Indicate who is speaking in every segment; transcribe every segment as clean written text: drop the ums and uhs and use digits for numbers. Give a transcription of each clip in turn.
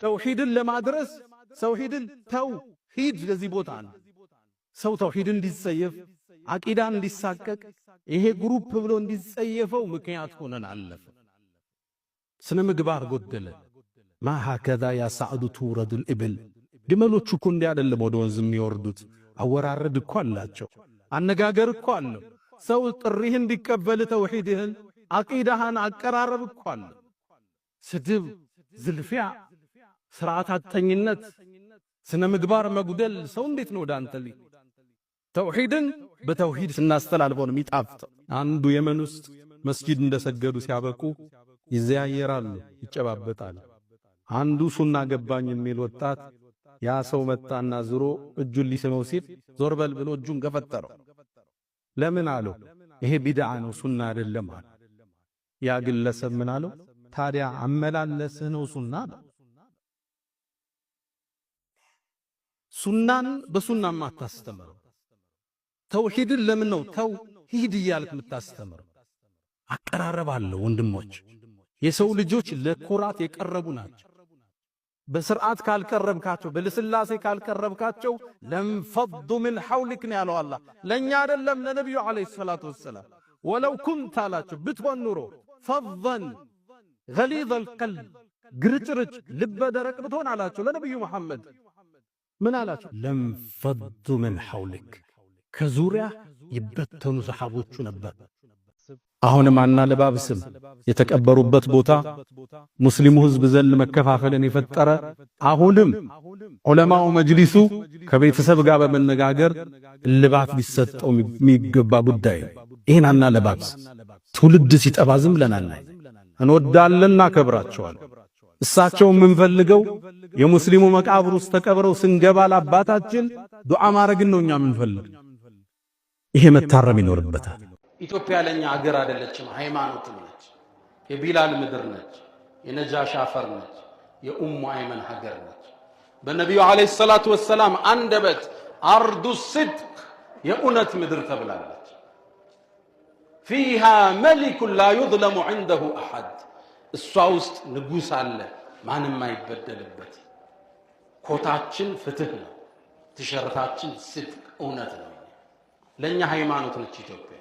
Speaker 1: ተውሂድን ለማድረስ ተውሂድን ተውሂድ ለዚህ ቦታ ነው። ሰው ተውሂድን እንዲጸየፍ አቂዳን እንዲሳቀቅ ይሄ ግሩፕ ብሎ እንዲጸየፈው ምክንያት ሆነን አለፈ። ስነ ምግባር ጎደለ። ማ ሀከዛ ያ ሰዕዱ ትውረዱል ኢብል ግመሎቹ እኮ እንዲህ አይደለም ወደ ወንዝ የሚወርዱት። አወራረድ እኮ አላቸው፣ አነጋገር እኮ አለው። ሰው ጥሪህ እንዲቀበል ተውሂድህን አቂዳህን አቀራረብ እኮ አለ። ስድብ፣ ዝልፊያ፣ ስርዓት አጥተኝነት፣ ስነ ምግባር መጉደል ሰው እንዴት ነው ዳንተ ሊ ተውሂድን በተውሂድ ስናስተላልፈው ነው የሚጣፍጠው። አንዱ የመን ውስጥ መስጊድ እንደሰገዱ ሲያበቁ ይዘያየራሉ፣ ይጨባበጣሉ። አንዱ ሱና ገባኝ የሚል ወጣት ያ ሰው መጣና ዝሮ እጁን ሊስመው ሲል ዞር በል ብሎ እጁን ገፈተረው። ለምን አለው? ይሄ ቢድዓ ነው ሱና አይደለም አለ። ያ ግለሰብ ምን አለው? ታዲያ አመላለስህ ነው ሱና አለ። ሱናን በሱናማ አታስተምረው። ተውሂድን ለምን ነው ተውሂድ እያልክ የምታስተምረው? አቀራረብ አለው ወንድሞች። የሰው ልጆች ለኩራት የቀረቡ ናቸው። በስርዓት ካልቀረብካቸው፣ በልስላሴ ካልቀረብካቸው ለንፈዱ ምን ሐውሊክ ነው ያለው አላህ። ለኛ አይደለም ለነብዩ አለይሂ ሰላቱ ወሰላም ወለው ኩንተ አላቸው ብትሆን ኑሮ ፈዘን ገሊዘል ቀልብ ግርጭርጭ ልበ ደረቅ ብትሆን አላቸው ለነብዩ መሐመድ ምን አላቸው? ለንፈዱ ምን ሐውሊክ ከዙሪያ ይበተኑ ሰሐቦቹ ነበር። አሁንም አናለባብስም። የተቀበሩበት ቦታ ሙስሊሙ ህዝብ ዘንድ መከፋፈልን የፈጠረ አሁንም ዑለማው መጅሊሱ ከቤተሰብ ጋር በመነጋገር ልባት ቢሰጠው የሚገባ ጉዳይ። ይሄን አናለባብስ። ትውልድ ሲጠባ ዝም ብለናል። እንወዳለን፣ እናከብራቸዋለን። እሳቸው የምንፈልገው የሙስሊሙ መቃብር ውስጥ ተቀብረው ስንገባ ለአባታችን ዱዓ ማድረግን ነው እኛ የምንፈልግ። ይሄ መታረም ይኖርበታል። ኢትዮጵያ ለኛ አገር አይደለችም፣ ሃይማኖት ነች። የቢላል ምድር ነች፣ የነጃሽ አፈር ነች፣ የኡሙ አይመን ሀገር ነች። በነቢዩ አለይሂ ሰላቱ ወሰላም አንደበት አርዱ ሲድቅ የእውነት ምድር ተብላለች። ፊሃ መሊኩ ላ ዩዝለሙ ዐንደሁ አሐድ እሷ ውስጥ ንጉሥ አለ፣ ማንም አይበደልበት። ኮታችን ፍትህ ነው፣ ቲሸርታችን ሲድቅ እውነት ነው። ለኛ ሃይማኖት ነች ኢትዮጵያ።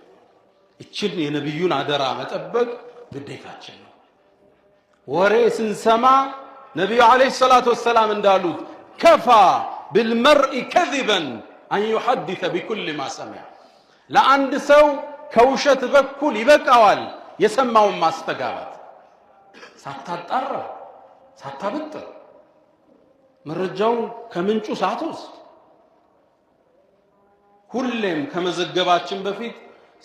Speaker 1: እችን የነብዩን አደራ መጠበቅ ግዴታችን ነው። ወሬ ስንሰማ ነብዩ አለይሂ ሰላቱ ወሰላም እንዳሉት ከፋ بالمرء كذبا ان يحدث بكل ما سمع ለአንድ ሰው ከውሸት በኩል ይበቃዋል የሰማውን ማስተጋባት። ሳታጣራ ሳታበጥር መረጃው ከምንጩ ሳትወስድ ሁሌም ከመዘገባችን በፊት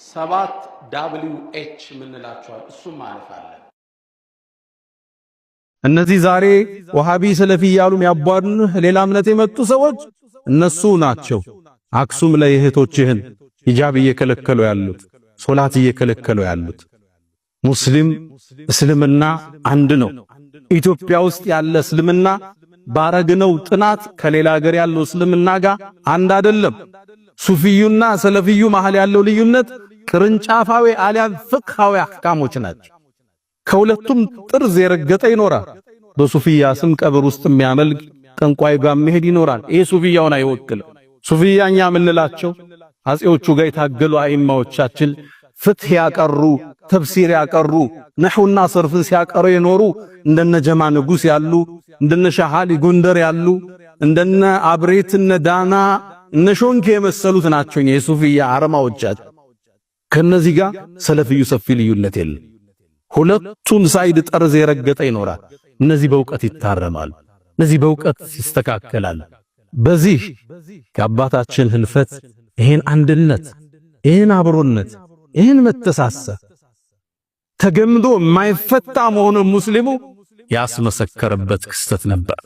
Speaker 1: 7WH ምንላቸዋል እሱም ማለፍ አለ። እነዚህ ዛሬ ወሃቢ ሰለፊ ያሉ የሚያቧድኑ ሌላ እምነት የመጡ ሰዎች እነሱ ናቸው። አክሱም ላይ እህቶችህን ሂጃብ እየከለከሉ ያሉት፣ ሶላት እየከለከሉ ያሉት። ሙስሊም እስልምና አንድ ነው። ኢትዮጵያ ውስጥ ያለ እስልምና ባረግነው ጥናት ከሌላ ሀገር ያለው እስልምና ጋር አንድ አይደለም። ሱፊዩና ሰለፊዩ መሃል ያለው ልዩነት ቅርንጫፋዊ አሊያም ፍቅሃዊ አህካሞች ናቸው። ከሁለቱም ጥርዝ የረገጠ ይኖራል። በሱፊያ ስም ቀብር ውስጥ የሚያመልክ ጠንቋይ ጋር መሄድ ይኖራል። ይሄ ሱፊያውን አይወክልም። ሱፊያኛ ምንላቸው አጼዎቹ ጋር የታገሉ አይማዎቻችን ፍትህ ያቀሩ፣ ተፍሲር ያቀሩ፣ ነህውና ሰርፍን ሲያቀሩ የኖሩ እንደነ ጀማ ንጉስ ያሉ፣ እንደነ ሻሃሊ ጎንደር ያሉ፣ እንደነ አብሬት እነ ዳና እነ ሾንኬ የመሰሉት ናቸው የሱፊያ አርማዎቻችን። ከነዚህ ጋር ሰለፊዩ ሰፊ ልዩነት የለም። ሁለቱም ሳይድ ጠርዝ የረገጠ ይኖራል። እነዚህ በእውቀት ይታረማሉ፣ እነዚህ በእውቀት ይስተካከላል። በዚህ ከአባታችን ህልፈት ይሄን አንድነት፣ ይሄን አብሮነት፣ ይሄን መተሳሰብ ተገምዶ የማይፈታ መሆኑን ሙስሊሙ ያስመሰከረበት ክስተት ነበር።